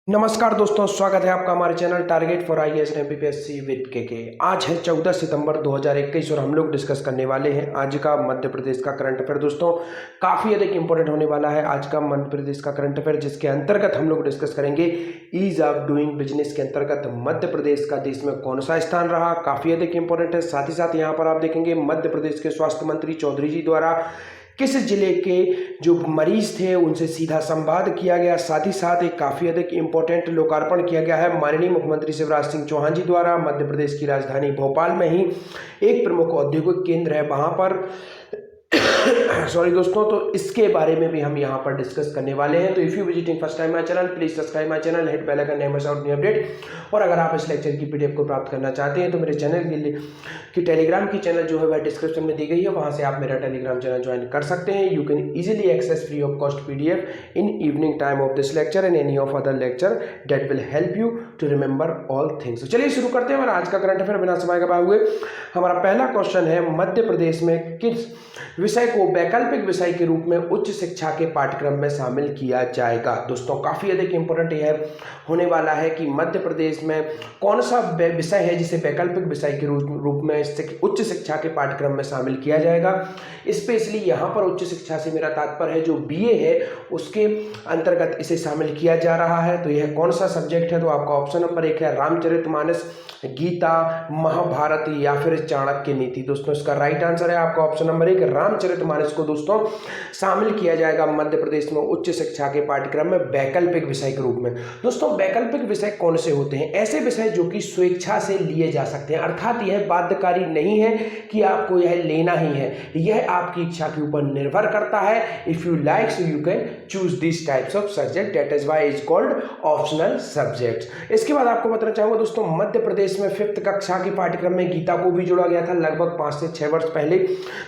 नमस्कार दोस्तों, स्वागत है आपका हमारे channel target for IAS and MPPSC with के। आज है 14 सितंबर 2021 और हम लोग डिस्कस करने वाले हैं आज का मध्य प्रदेश का करंट अफेयर। दोस्तों काफ़ी अधिक इंपॉर्टेंट होने वाला है आज का मध्य प्रदेश का करंट अफेयर, जिसके अंतर्गत हम लोग डिस्कस करेंगे ईज ऑफ डूइंग बिजनेस के अंतर्गत मध्य प्रदेश का देश में कौन सा स्थान रहा, काफ़ी अधिक इंपॉर्टेंट है। साथ ही साथ यहाँ पर आप देखेंगे मध्य प्रदेश के स्वास्थ्य मंत्री चौधरी जी द्वारा किस जिले के जो मरीज थे उनसे सीधा संवाद किया गया। साथ ही साथ एक काफ़ी अधिक इंपॉर्टेंट लोकार्पण किया गया है माननीय मुख्यमंत्री शिवराज सिंह चौहान जी द्वारा। मध्य प्रदेश की राजधानी भोपाल में ही एक प्रमुख औद्योगिक केंद्र है वहाँ पर सॉरी दोस्तों, तो इसके बारे में भी हम यहाँ पर डिस्कस करने वाले हैं। तो if you visiting first time my channel, please subscribe my channel, hit bell icon, never miss out new update. और अगर आप इस लेक्चर की पीडीएफ को प्राप्त करना चाहते हैं तो मेरे चैनल की टेलीग्राम की चैनल जो है वह डिस्क्रिप्शन में दी गई है, वहाँ से आप मेरा टेलीग्राम चैनल ज्वाइन कर सकते हैं। You can easily access free of cost PDF in evening time of this lecture and any of other lecture that will help you to remember all things. तो चलिए शुरू करते हैं हमारा आज का करंट अफेयर बिना समय गवाए हुए। हमारा पहला क्वेश्चन है, मध्य प्रदेश में किस विषय को वैकल्पिक विषय के रूप में उच्च शिक्षा के पाठ्यक्रम में शामिल किया जाएगा। दोस्तों काफी अधिक इंपॉर्टेंट यह होने वाला है कि मध्य प्रदेश में कौन सा विषय है जिसे वैकल्पिक विषय के रूप में उच्च शिक्षा के पाठ्यक्रम में शामिल किया जाएगा। स्पेशली यहाँ पर उच्च शिक्षा से मेरा तात्पर्य है जो बीए है उसके अंतर्गत इसे शामिल किया जा रहा है। तो यह कौन सा सब्जेक्ट है, तो आपका ऑप्शन नंबर 1 है रामचरितमानस, गीता, महाभारत या फिर चाणक्य नीति। दोस्तों इसका राइट आंसर है आपका ऑप्शन नंबर 1 रामचरितमानस को दोस्तों शामिल किया जाएगा मध्य प्रदेश में उच्च शिक्षा के पाठ्यक्रम में वैकल्पिक विषय के रूप में। दोस्तों वैकल्पिक विषय कौन से होते हैं? ऐसे विषय जो कि स्वेच्छा से लिए जा सकते हैं, अर्थात यह बाध्यकारी नहीं है कि आपको यह लेना ही है, यह आपकी इच्छा के ऊपर निर्भर करता है। If you like so you can choose this types of subject, that is why is called optional subject. इसके बाद आपको बताना चाहूंगा दोस्तों मध्य प्रदेश में 5th कक्षा के पाठ्यक्रम में गीता को भी जोड़ा गया था लगभग 5 से 6 वर्ष पहले,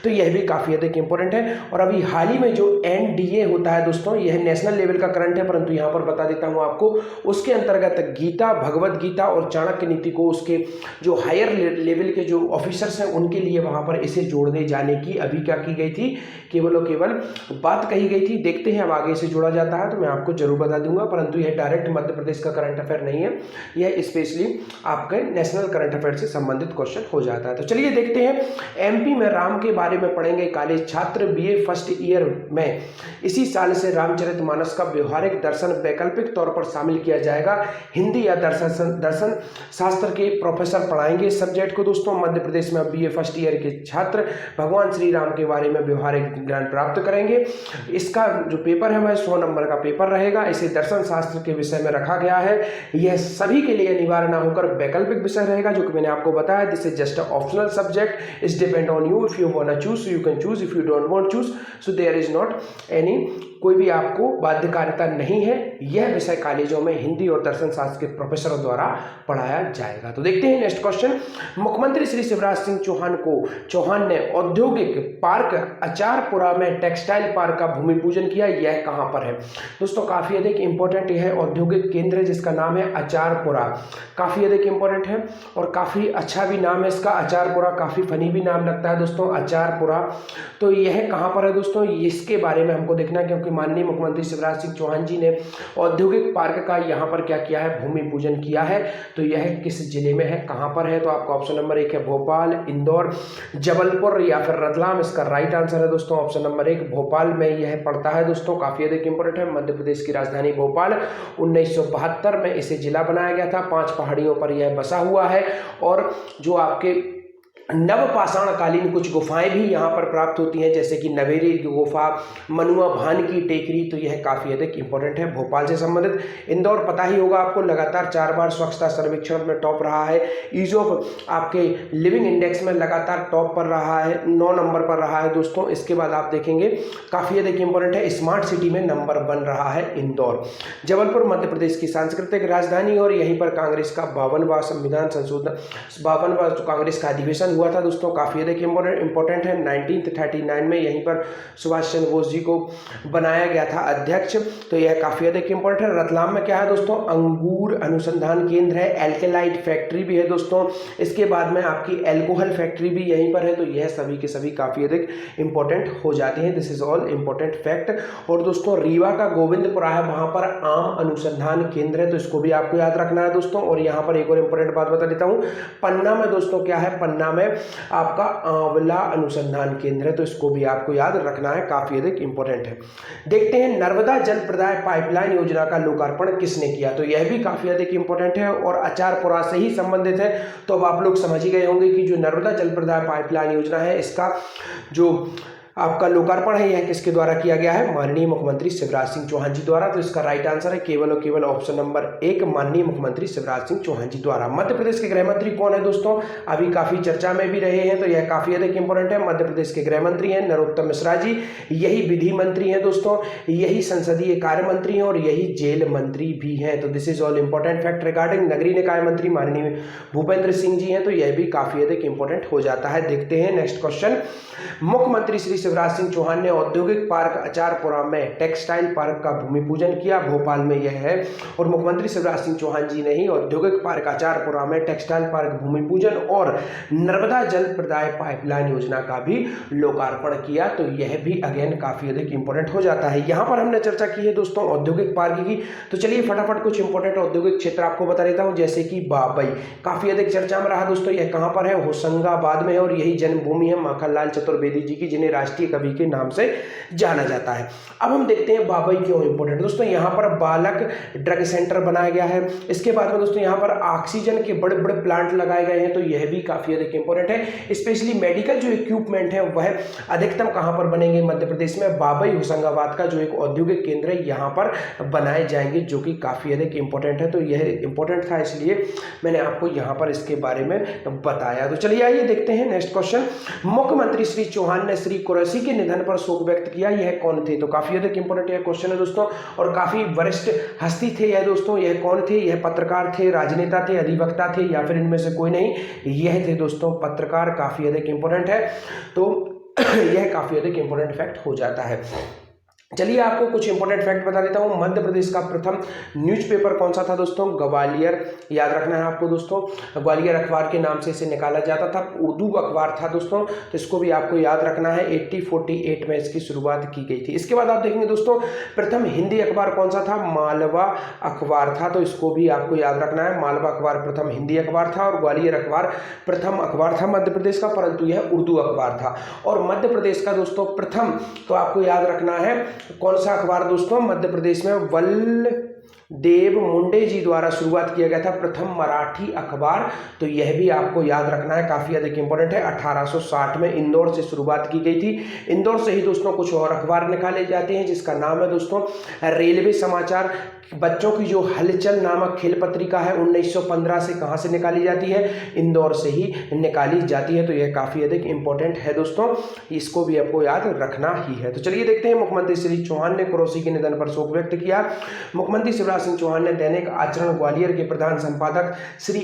तो यह भी काफी अधिक इंपॉर्टेंट है। और अभी हाल ही में जो एनडीए होता है दोस्तों, यह नेशनल लेवल का करंट है, परंतु यहां पर बता देता हूं आपको, उसके अंतर्गत गीता, भगवत गीता और चाणक्य नीति को उसके जो हायर लेवल के जो ऑफिसर्स हैं उनके लिए वहां पर इसे जोड़ने जाने की अभी क्या की गई थी, केवल और केवल बात कही गई थी। देखते हैं अब आगे इसे जोड़ा जाता है तो मैं आपको जरूर बता दूंगा, परंतु यह डायरेक्ट मध्य प्रदेश का करंट अफेयर नहीं है, यह स्पेशली आपके नेशनल करंट अफेयर से संबंधित क्वेश्चन हो जाता है। तो चलिए देखते हैं, एमपी में राम के बारे में पढ़ेंगे। कॉलेज छात्र बीए फर्स्ट ईयर में इसी साल से रामचरितमानस का व्यवहारिक दर्शन वैकल्पिक तौर पर शामिल किया जाएगा। हिंदी या दर्शन शास्त्र के प्रोफेसर पढ़ाएंगे इस सब्जेक्ट को। दोस्तों मध्य प्रदेश में बीए फर्स्ट ईयर के छात्र भगवान श्री राम के बारे में व्यवहारिक ज्ञान प्राप्त करेंगे। इसका जो पेपर है वह 100 नंबर का पेपर रहेगा। इसे दर्शन शास्त्र के विषय में रखा गया है। यह सभी के लिए अनिवार्य ना होकर वैकल्पिक विषय रहेगा, जो कि मैंने आपको बताया। This is just optional subject, it's depend on you. If you want to choose you can choose, if you don't want choose so there is not any, कोई भी आपको बाध्यकारिता नहीं है। यह विषय कॉलेजों में हिंदी और दर्शन शास्त्र के प्रोफेसरों द्वारा पढ़ाया जाएगा। तो देखते हैं नेक्स्ट क्वेश्चन, मुख्यमंत्री श्री शिवराज सिंह चौहान ने औद्योगिक पार्क अचारपुरा में टेक्सटाइल पार्क का भूमि पूजन किया। यह कहां पर है? दोस्तों काफी अधिक इंपॉर्टेंट यह औद्योगिक केंद्र है जिसका नाम है अचारपुरा, काफी अधिक इंपॉर्टेंट है और काफी अच्छा भी नाम है इसका। अचारपुरा काफी फनी भी नाम लगता है दोस्तों, अचारपुरा। तो यह कहां पर है दोस्तों, इसके बारे में हमको देखना है, क्योंकि माननीय मुख्यमंत्री शिवराज सिंह चौहान जी ने औद्योगिक पार्क का यहां पर क्या किया है, भूमि पूजन किया है। तो यह किस जिले में है, कहां पर है? तो आपका ऑप्शन नंबर 1 है भोपाल, इंदौर, जबलपुर या फिर रतलाम। इसका राइट आंसर है दोस्तों ऑप्शन नंबर 1 भोपाल में यह पड़ता है। दोस्तों काफी अधिक इंपॉर्टेंट है, मध्य प्रदेश की राजधानी भोपाल। 1972 में इसे जिला बनाया गया था। 5 पहाड़ियों पर यह बसा हुआ है और जो आपके नवपाषाण कालीन कुछ गुफाएं भी यहाँ पर प्राप्त होती हैं, जैसे कि नवेरी की गुफा, मनुआ भान की टेकरी। तो यह काफ़ी अधिक इंपॉर्टेंट है भोपाल से संबंधित। इंदौर पता ही होगा आपको, लगातार 4 बार स्वच्छता सर्वेक्षण में टॉप रहा है। ईज ऑफ आपके लिविंग इंडेक्स में लगातार टॉप पर रहा है, 9 नंबर पर रहा है दोस्तों। इसके बाद आप देखेंगे काफ़ी अधिक इंपॉर्टेंट है, स्मार्ट सिटी में नंबर 1 रहा है इंदौर। जबलपुर मध्य प्रदेश की सांस्कृतिक राजधानी और यहीं पर कांग्रेस का 52वां संविधान संशोधन, 52वां कांग्रेस का अधिवेशन हुआ था दोस्तों, काफ़ी अधिक इंपॉर्टेंट है। 1939 में यहीं पर सुभाष चंद्र बोस जी को बनाया गया था अध्यक्ष, तो यह काफ़ी अधिक इंपॉर्टेंट है। रतलाम में क्या है दोस्तों, अंगूर अनुसंधान केंद्र है, एल्केलाइट फैक्ट्री भी है दोस्तों, इसके बाद में आपकी एल्कोहल फैक्ट्री भी यहीं पर है। तो यह सभी के सभी काफ़ी अधिक इंपॉर्टेंट हो जाते हैं। This is all important fact. और दोस्तों रीवा का गोविंदपुरा है, वहाँ पर आम अनुसंधान केंद्र है, तो इसको भी आपको याद रखना है दोस्तों। और यहाँ पर एक और इंपॉर्टेंट बात बता देता हूँ, पन्ना में दोस्तों क्या है, पन्ना में आपका आंवला अनुसंधान केंद्र है, तो इसको भी आपको याद रखना है, काफी अधिक इंपॉर्टेंट है। देखते हैं नर्मदा जल प्रदाय पाइपलाइन योजना का लोकार्पण किसने किया, तो यह भी काफी अधिक इंपॉर्टेंट है और अचारपुरा से ही संबंधित है। तो अब आप लोग समझ ही गए होंगे कि जो नर्मदा जल प्रदाय पाइपलाइन योजना है, इसका जो आपका लोकार्पण है यह किसके द्वारा किया गया है, माननीय मुख्यमंत्री शिवराज सिंह चौहान जी द्वारा। तो इसका राइट आंसर है केवल और केवल ऑप्शन नंबर 1, माननीय मुख्यमंत्री शिवराज सिंह चौहान जी द्वारा। मध्य प्रदेश के गृह मंत्री कौन है दोस्तों, अभी काफी चर्चा में भी रहे हैं, तो यह काफी अधिक इंपॉर्टेंट है। मध्य प्रदेश के गृह मंत्री हैं नरोत्तम मिश्रा जी, यही विधि मंत्री हैं दोस्तों, यही संसदीय कार्य मंत्री हैं और यही जेल मंत्री भी हैं। तो this is all important fact regarding नगरीय निकाय मंत्री माननीय भूपेंद्र सिंह जी हैं, तो यह भी काफी अधिक इंपॉर्टेंट हो जाता है। देखते हैं नेक्स्ट क्वेश्चन, मुख्यमंत्री श्री शिवराज सिंह चौहान ने औद्योगिक पार्क अचारपुरा में टेक्सटाइल पार्क का भूमि पूजन किया, भोपाल में यह है। और मुख्यमंत्री शिवराज सिंह चौहान जी ने ही औद्योगिक पार्क अचारपुरा में टेक्सटाइल पार्क भूमि पूजन और नर्मदा जल प्रदाय पाइपलाइन योजना का भी लोकार्पण किया, तो यह भी अगेन काफी अधिक इंपॉर्टेंट हो जाता है। यहां पर हमने चर्चा की है दोस्तों औद्योगिक पार्क की, तो चलिए फटाफट कुछ इंपॉर्टेंट औद्योगिक क्षेत्र आपको बता देता हूं, जैसे कि बाबई काफी अधिक चर्चा में रहा दोस्तों, यह कहां पर है, होशंगाबाद में है और यही जन्मभूमि है माखनलाल चतुर्वेदी जी की, जिन्हें राष्ट्रीय कवि के नाम से जाना जाता है। अब हम देखते हैं बाबई क्यों इंपॉर्टेंट दोस्तों, यहां पर बालक ड्रग सेंटर बनाया गया है, इसके बाद में दोस्तों यहां पर ऑक्सीजन के बड़े बड़े प्लांट लगाए गए हैं, तो यह भी काफी अधिक इंपॉर्टेंट है। स्पेशली मेडिकल जो इक्विपमेंट है वह अधिकतम कहां पर बनेंगे, मध्य प्रदेश में बाबई होशंगाबाद का जो एक औद्योगिक केंद्र है यहां पर बनाए जाएंगे, जो कि काफी अधिक इंपॉर्टेंट है। तो यह इंपॉर्टेंट था, इसलिए मैंने आपको यहां पर इसके बारे में बताया। तो चलिए आइए देखते हैं नेक्स्ट क्वेश्चन, मुख्यमंत्री श्री चौहान ने श्री कुरैशी के निधन पर शोक व्यक्त किया, यह कौन थे, तो काफी अधिक इंपॉर्टेंट यह क्वेश्चन है दोस्तों, और काफी वरिष्ठ हस्ती थे यह दोस्तों। यह कौन थे, यह पत्रकार थे, राजनेता थे, अधिवक्ता थे, या फिर इनमें से कोई नहीं, यह थे दोस्तों पत्रकार, काफी अधिक इंपॉर्टेंट है। तो यह काफी अधिक इंपॉर्टेंट फैक्ट हो जाता है। चलिए आपको कुछ इंपॉर्टेंट फैक्ट बता देता हूं, मध्य प्रदेश का प्रथम न्यूज़पेपर कौन सा था दोस्तों, ग्वालियर, याद रखना है आपको दोस्तों, ग्वालियर अखबार के नाम से इसे निकाला जाता था, उर्दू अखबार था दोस्तों, तो इसको भी आपको याद रखना है। 1848 में इसकी शुरुआत की गई थी। इसके बाद आप देखेंगे दोस्तों प्रथम हिंदी अखबार कौन सा था, मालवा अखबार था, तो इसको भी आपको याद रखना है, मालवा अखबार प्रथम हिंदी अखबार था और ग्वालियर अखबार प्रथम अखबार था मध्य प्रदेश का, परंतु यह उर्दू अखबार था। और मध्य प्रदेश का दोस्तों प्रथम, तो आपको याद रखना है कौन सा अखबार दोस्तों, मध्य प्रदेश में वल्लदेव मुंडे जी द्वारा शुरुआत किया गया था प्रथम मराठी अखबार, तो यह भी आपको याद रखना है, काफी अधिक इंपॉर्टेंट है। 1860 में इंदौर से शुरुआत की गई थी, इंदौर से ही दोस्तों कुछ और अखबार निकाले जाते हैं, जिसका नाम है दोस्तों रेलवे समाचार, बच्चों की जो हलचल नामक खेल पत्रिका है 1915 से कहां से निकाली जाती है, इंदौर से ही निकाली जाती है, तो यह काफी अधिक इंपॉर्टेंट है दोस्तों, इसको भी आपको याद रखना ही है। तो चलिए देखते हैं, मुख्यमंत्री श्री चौहान ने कुरैशी के निधन पर शोक व्यक्त किया। मुख्यमंत्री शिवराज सिंह चौहान ने दैनिक आचरण ग्वालियर के प्रधान संपादक श्री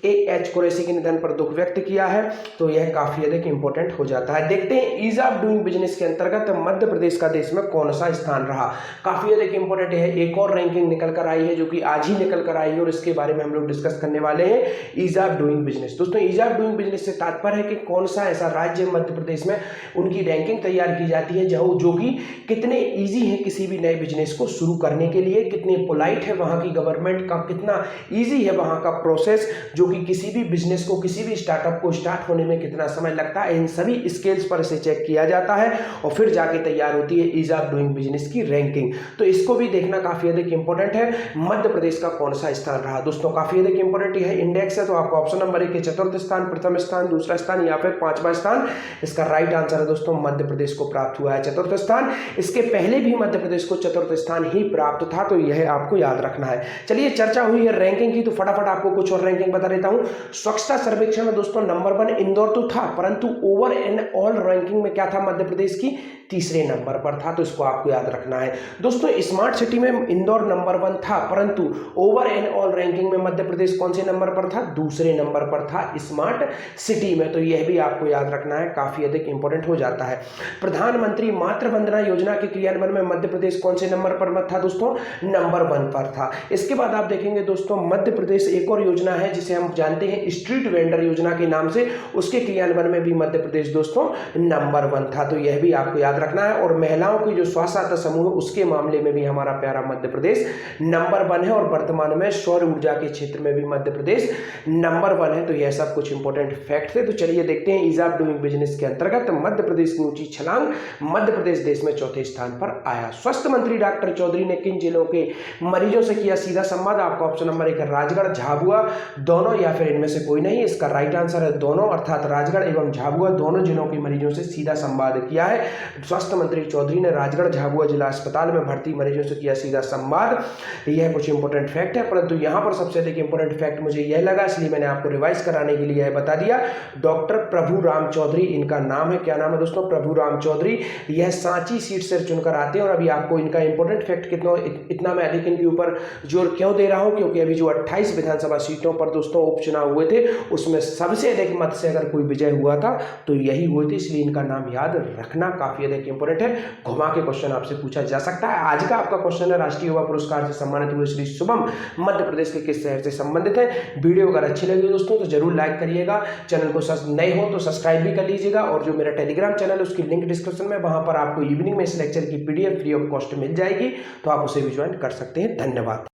एच कुरैशी के निधन पर दुख व्यक्त किया है, तो यह काफी अधिक इंपॉर्टेंट हो जाता है। देखते हैं ईज ऑफ डूइंग बिजनेस के अंतर्गत मध्य प्रदेश का देश में कौन सा स्थान रहा, काफी अधिक इंपॉर्टेंट है। एक और रैंकिंग निकल कर आई है जो कि आज ही निकल कर आई है और इसके बारे में हम लोग डिस्कस करने वाले हैं, ईज ऑफ डूइंग बिजनेस। दोस्तों ईज ऑफ डूइंग बिजनेस से तात्पर्य है कि कौन सा ऐसा राज्य मध्य प्रदेश में उनकी रैंकिंग तैयार की जाती है जो कि कितने ईजी है किसी भी नए बिजनेस को शुरू करने के लिए, कितने पोलाइट है वहां की गवर्नमेंट का, कितना ईजी है वहां का प्रोसेस, जो कि किसी भी बिजनेस को, किसी भी स्टार्टअप को स्टार्ट होने में कितना समय लगता है, इन सभी स्केल्स पर इसे चेक किया जाता है और फिर जाके तैयार होती है ईज ऑफ डूइंग बिजनेस की रैंकिंग। तो इसको भी देखना काफी अधिक इंपॉर्टेंट है, मध्य प्रदेश का कौन सा स्थान रहा दोस्तों, काफी अधिक इंपॉर्टेंट है। इंडेक्स है, तो आपको ऑप्शन नंबर 1 के चतुर्थ स्थान, प्रथम स्थान, दूसरा स्थान या फिर 5वां स्थान, इसका राइट आंसर है दोस्तों मध्य प्रदेश को प्राप्त हुआ है चतुर्थ स्थान। इसके पहले भी मध्य प्रदेश को चतुर्थ स्थान ही प्राप्त था, तो यह आपको याद रखना है। चलिए चर्चा हुई है रैंकिंग की, तो फटाफट आपको कुछ और रैंकिंग बता देता हूं। स्वच्छता सर्वेक्षण में दोस्तों नंबर 1 इंदौर तो था, परंतु ओवर एंड ऑल रैंकिंग में क्या था मध्य प्रदेश की, तीसरे नंबर पर था, तो इसको आपको याद रखना है। दोस्तों स्मार्ट सिटी में इंदौर नंबर 1 था, परंतु ओवर एंड ऑल रैंकिंग में मध्य प्रदेश कौन से नंबर पर था? दूसरे नंबर पर था स्मार्ट सिटी में, तो यह भी आपको याद रखना है, काफी अधिक इंपॉर्टेंट हो जाता है। प्रधानमंत्री मातृ वंदना योजना के क्रियान्वयन में मध्य प्रदेश कौन से नंबर पर था दोस्तों? नंबर 1 पर था। इसके बाद आप देखेंगे दोस्तों मध्य प्रदेश एक और योजना है जिसे हम जानते हैं स्ट्रीट वेंडर योजना के नाम से, उसके क्रियान्वयन में भी मध्य प्रदेश दोस्तों नंबर 1 था, तो यह भी आपको याद रखना है। और महिलाओं की जो स्वसहायता समूह उसके मामले में भी हमारा प्यारा मध्य प्रदेश नंबर 1 है, और वर्तमान में सौर ऊर्जा के क्षेत्र में भी मध्य प्रदेश नंबर 1 है। तो यह सब कुछ इंपॉर्टेंट फैक्ट थे। तो चलिए देखते हैं ईज ऑफ डूइंग बिजनेस के अंतर्गत मध्य प्रदेश की ऊंची छलांग, मध्य प्रदेश देश में चौथे स्थान पर आया। स्वास्थ्य मंत्री डॉक्टर चौधरी ने किन जिलों के मरीजों से किया सीधा संवाद? आपका ऑप्शन नंबर 1 है राजगढ़, झाबुआ, दोनों या फिर इनमें से कोई नहीं। इसका राइट आंसर है दोनों, अर्थात राजगढ़ एवं झाबुआ दोनों जिलों के मरीजों से सीधा संवाद किया है। स्वास्थ्य मंत्री चौधरी ने राजगढ़ झाबुआ जिला अस्पताल में भर्ती मरीजों से किया सीधा संवाद। यह कुछ इंपॉर्टेंट फैक्ट है, परंतु यहां पर सबसे अधिक इंपॉर्टेंट फैक्ट मुझे यह लगा, इसलिए मैंने आपको रिवाइज कराने के लिए यह बता दिया। डॉक्टर प्रभु राम चौधरी इनका नाम है। क्या नाम है दोस्तों? प्रभु राम चौधरी। यह सांची सीट से चुनकर आते हैं, और अभी आपको इनका इंपॉर्टेंट फैक्ट इतना मैं अधिक इनके ऊपर जोर क्यों दे रहा हूं, क्योंकि अभी जो 28 विधानसभा सीटों पर दोस्तों उपचुनाव हुए थे उसमें सबसे अधिक मत से अगर कोई विजय हुआ था तो यही हुए थे, इसलिए इनका नाम याद रखना काफी अधिक इंपॉर्टेंट है। घुमा के क्वेश्चन आपसे पूछा जा सकता है। आज का आपका क्वेश्चन है राष्ट्रीय युवा पुरस्कार से सम्मानित हुए श्री शुभम मध्य प्रदेश के किस शहर से संबंधित है? वीडियो अगर अच्छी लगी दोस्तों तो जरूर लाइक करिएगा, चैनल को नए हो तो सब्सक्राइब भी कर लीजिएगा, और जो मेरा टेलीग्राम चैनल है उसकी लिंक डिस्क्रिप्शन में, वहां पर आपको इवनिंग में इस लेक्चर की PDF फ्री ऑफ कॉस्ट मिल जाएगी, तो आप उसे भी ज्वाइन कर सकते हैं। धन्यवाद।